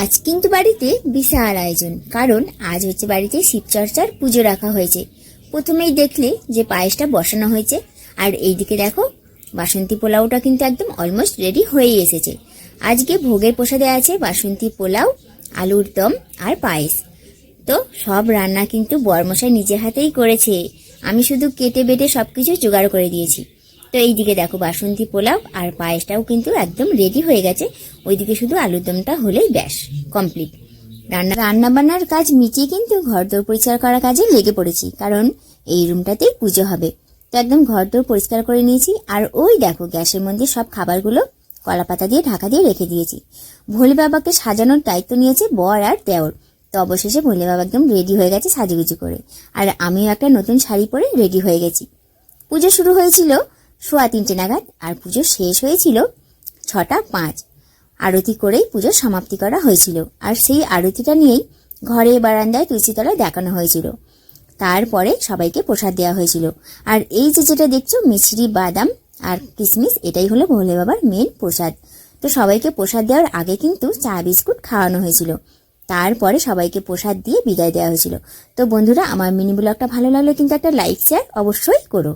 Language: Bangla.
আজ কিন্তু বাড়িতে বিশাল আয়োজন, কারণ আজ হচ্ছে বাড়িতে শিবচর্চার পুজো রাখা হয়েছে। প্রথমেই দেখলে যে পায়েসটা বসানো হয়েছে, আর এইদিকে দেখো বাসন্তী পোলাওটা কিন্তু একদম অলমোস্ট রেডি হয়ে এসেছে। আজকে ভোগের প্রসাদে আছে বাসন্তী পোলাও, আলুর দম আর পায়েস। তো সব রান্না কিন্তু বরমশাই নিজের হাতেই করেছে, আমি শুধু কেটে বেটে সবকিছু জোগাড় করে দিয়েছি। তো এইদিকে দেখো বাসন্তী পোলাও আর পায়েসটাও কিন্তু একদম রেডি হয়ে গেছে। ওইদিকে শুধু আলুর দমটা হলেই ব্যাস কমপ্লিট। রান্না বান্নার কাজ মিটিয়ে কিন্তু ঘরদোর পরিষ্কার করার কাজে লেগে পড়েছি, কারণ এই রুমটাতেই পুজো হবে। তো একদম ঘরদোর পরিষ্কার করে নিয়েছি। আর ওই দেখো গ্যাসের মধ্যে সব খাবারগুলো কলা পাতা দিয়ে ঢাকা দিয়ে রেখে দিয়েছি। ভোলে বাবাকে সাজানোর দায়িত্ব নিয়েছে বর আর দেওর। তো অবশেষে ভোলে বাবা একদম রেডি হয়ে গেছে সাজুগুজু করে, আর আমিও একটা নতুন শাড়ি পরে রেডি হয়ে গেছি। পুজো শুরু হয়েছিল 3:15 নাগাদ, আর পুজো শেষ হয়েছিল 6:05। আরতি করেই পুজো সমাপ্তি করা হয়েছিল, আর সেই আরতিটা নিয়েই ঘরে বারান্দায় তুলসীতলায় দেখানো হয়েছিল। তারপরে সবাইকে প্রসাদ দেওয়া হয়েছিল। আর এই যে যেটা দেখছো মিছরি, বাদাম আর কিশমিশ, এটাই হলো ভোলে বাবার মেন প্রসাদ। তো সবাইকে প্রসাদ দেওয়ার আগে কিন্তু চা বিস্কুট খাওয়ানো হয়েছিল, তারপরে সবাইকে প্রসাদ দিয়ে বিদায় দেওয়া হয়েছিল। তো বন্ধুরা, আমার মিনি ব্লগটা ভালো লাগলে কিন্তু একটা লাইক শেয়ার অবশ্যই করো।